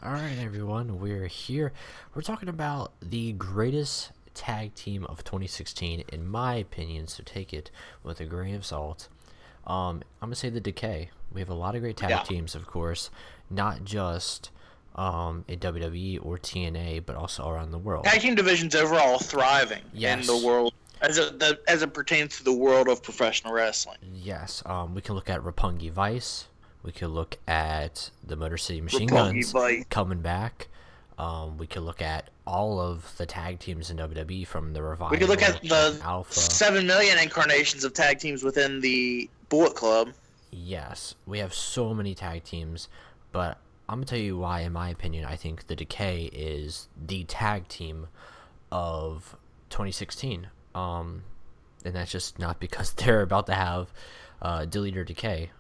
Alright, everyone, we're here. We're talking about the greatest tag team of 2016, in my opinion, so take it with a grain of salt. I'm gonna say the Decay. We have a lot of great tag Yeah. teams, of course, not just in WWE or TNA, but also around the world. Tag team division's overall thriving in the Yes, world as it pertains to the world of professional wrestling. yes. We can look at Roppongi Vice. We could look at the Motor City Machine Roppongi Guns Vice. coming back. We could look at all of the tag teams in WWE from the We could look Revival, at the Alpha. 7 million incarnations of tag teams within the Bullet Club. Yes, we have so many tag teams, but I'm gonna tell you why, in my opinion, I think the Decay is the tag team of 2016. And that's just not because they're about to have Delete or Decay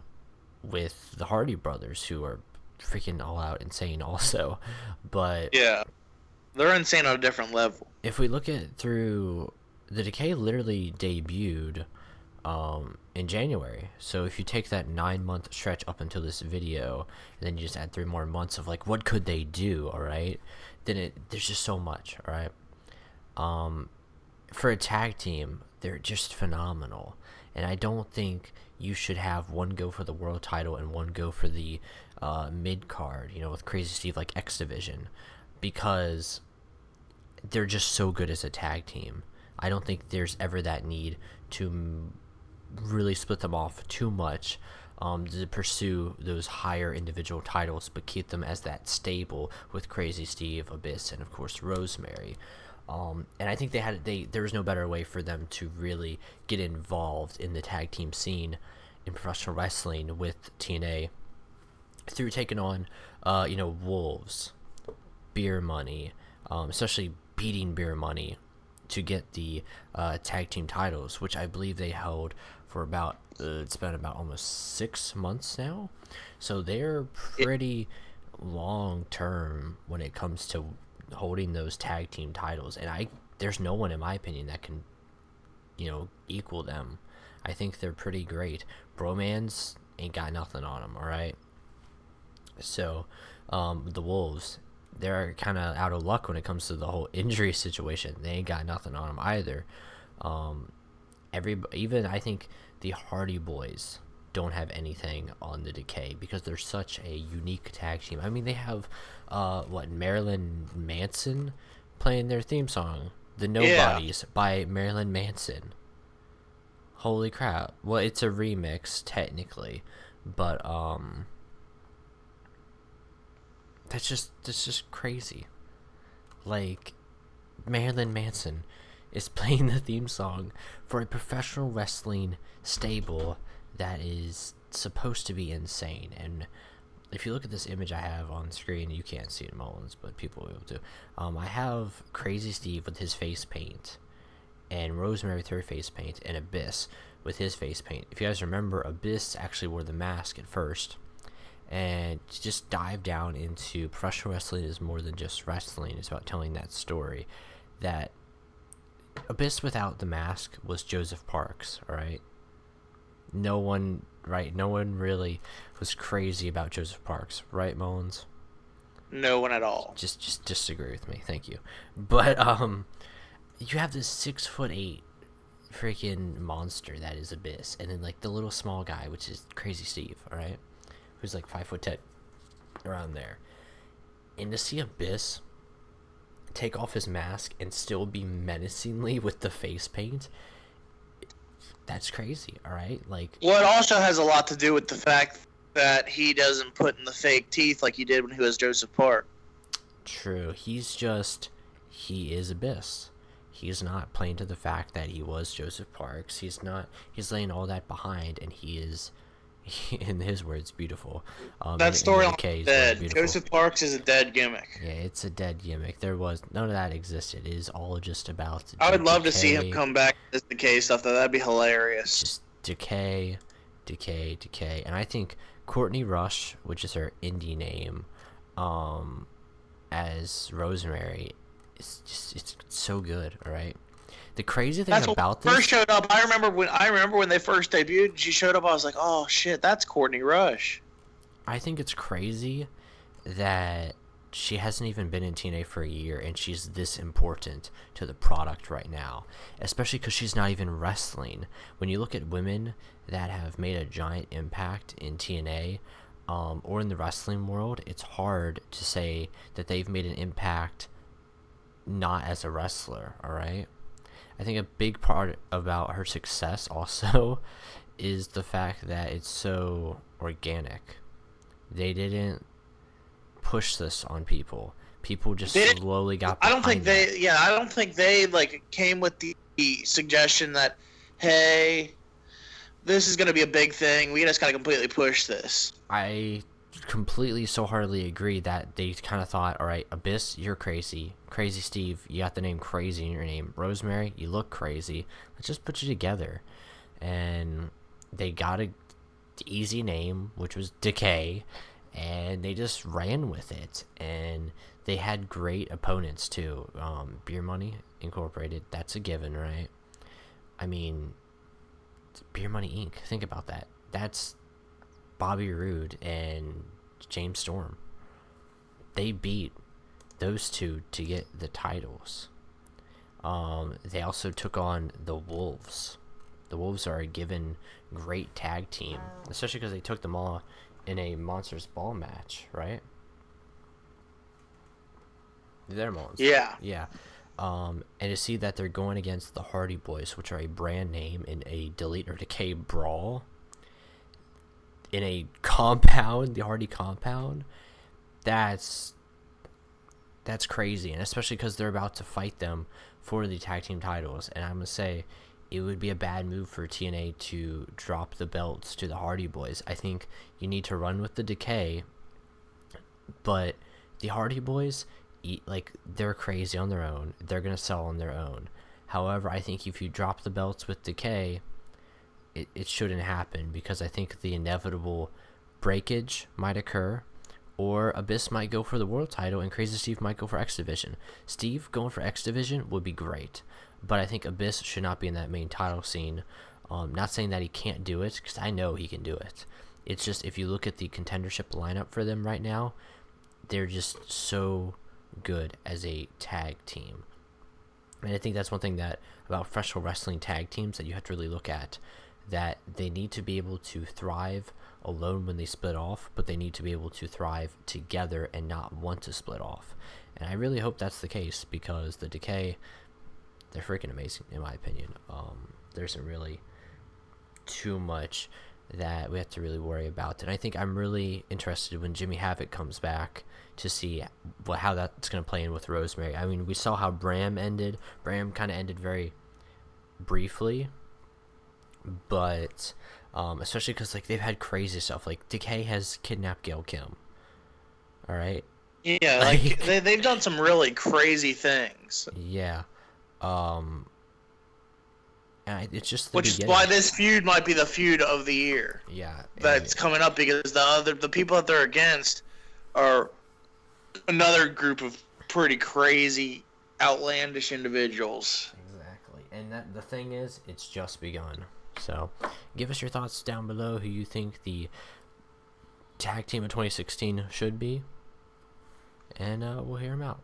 with the Hardy brothers, who are freaking all out insane also. But Yeah. They're insane on a different level. if we look at through, the Decay literally debuted in January. So if you take that 9-month stretch up until this video, and then you just add 3 more months of like what could they do, all right? Then there's just so much, all right? For a tag team, they're just phenomenal, and I don't think you should have one go for the world title and one go for the mid card, with Crazy Steve, like X Division, because they're just so good as a tag team. I don't think there's ever that need to really split them off too much, to pursue those higher individual titles, but keep them as that stable with Crazy Steve, Abyss, and of course Rosemary. And I think there was no better way for them to really get involved in the tag team scene in professional wrestling with TNA through taking on, Wolves, Beer Money, especially beating Beer Money to get the tag team titles, which I believe they held for about it's been about almost 6 months now. So they're pretty long term when it comes to holding those tag team titles, and there's no one in my opinion that can equal them. I think they're pretty great. Bromans ain't got nothing on them, all right? So the Wolves, they're kind of out of luck when it comes to the whole injury situation. They ain't got nothing on them either. Even I think the Hardy Boys don't have anything on the Decay because they're such a unique tag team. I mean, they have Marilyn Manson playing their theme song, "The Nobodies" by Marilyn Manson. Holy crap! Well, it's a remix technically, but that's just crazy. Like, Marilyn Manson is playing the theme song for a professional wrestling stable that is supposed to be insane. And if you look at this image I have on screen, you can't see it, Mullins, but people will be able to. I have Crazy Steve with his face paint, and Rosemary with her face paint, and Abyss with his face paint. If you guys remember, Abyss actually wore the mask at first, and to just dive down into professional wrestling is more than just wrestling. It's about telling that story. That Abyss without the mask was Joseph Parks, alright? No one really was crazy about Joseph Parks, right, Mullins? No one at all. Just disagree with me, thank you. But you have this 6'8" freaking monster that is Abyss, and then like the little small guy, which is Crazy Steve, alright? Who's like 5'10", around there. And to see Abyss take off his mask and still be menacingly with the face paint, that's crazy, alright? Like, Well, it also has a lot to do with the fact that he doesn't put in the fake teeth like he did when he was Joseph Park. true, he is Abyss. He's not playing to the fact that he was Joseph Parks. He's laying all that behind, and he is, in his words, beautiful. That storyline Decay is is dead. beautiful. Joseph Parks is a dead gimmick. Yeah, it's a dead gimmick. None of that existed. It is all just about I would love to see him Decay. come back as Decay stuff, though. That'd be hilarious. Just Decay, and I think Courtney Rush, which is her indie name, as Rosemary, it's so good. All right. The crazy thing That's about when this, first showed up. I remember when they first debuted. She showed up. I was like, oh shit, that's Courtney Rush. I think it's crazy that she hasn't even been in TNA for a year, and she's this important to the product right now, especially because she's not even wrestling. When you look at women that have made a giant impact in TNA, or in the wrestling world, it's hard to say that they've made an impact not as a wrestler, alright? I think a big part about her success also is the fact that it's so organic. They didn't push this on people. People just slowly got behind I don't think they like came with the suggestion that, hey, this is going to be a big thing. We just got to completely push this. I completely so heartily agree that they kind of thought, all right, Abyss, you're crazy. Crazy Steve, you got the name Crazy in your name. Rosemary, you look crazy. Let's just put you together. And they got a easy name, which was Decay, and they just ran with it. And they had great opponents too. Beer Money Incorporated, that's a given, right? I mean, Beer Money Inc. Think about that. That's Bobby Roode and James Storm. They beat those two to get the titles. They also took on the Wolves. The Wolves are a given great tag team, especially because they took them all in a Monsters Ball match, right? They're Monsters. Yeah. Yeah. And to see that they're going against the Hardy Boys, which are a brand name in a Delete or Decay brawl, in a compound, the Hardy compound, that's crazy. And especially because they're about to fight them for the tag team titles. And I'm going to say it would be a bad move for TNA to drop the belts to the Hardy Boys. I think you need to run with the Decay, but the Hardy Boys, they're crazy on their own. They're going to sell on their own. However, I think if you drop the belts with Decay, it shouldn't happen, because I think the inevitable breakage might occur, or Abyss might go for the world title and Crazy Steve might go for X Division. Steve going for X Division would be great, but I think Abyss should not be in that main title scene. Not saying that he can't do it, because I know he can do it. It's just, if you look at the contendership lineup for them right now, they're just so good as a tag team. And I think that's one thing that about professional wrestling tag teams that you have to really look at, that they need to be able to thrive alone when they split off, but they need to be able to thrive together and not want to split off. And I really hope that's the case, because the Decay, they're freaking amazing in my opinion. There isn't really too much that we have to really worry about. And I think I'm really interested when Jimmy Havoc comes back to see how that's going to play in with Rosemary. I mean, we saw how Bram ended. Bram kind of ended very briefly, but especially because they've had crazy stuff. Like Decay has kidnapped Gail Kim. All right. Yeah, they've done some really crazy things. Yeah. It's just the which beginning. Is why this feud might be the feud of the year. Yeah. That's coming up, because the people that they're against are another group of pretty crazy, outlandish individuals. Exactly. And the thing is, it's just begun. So, give us your thoughts down below who you think the tag team of 2016 should be, and we'll hear them out.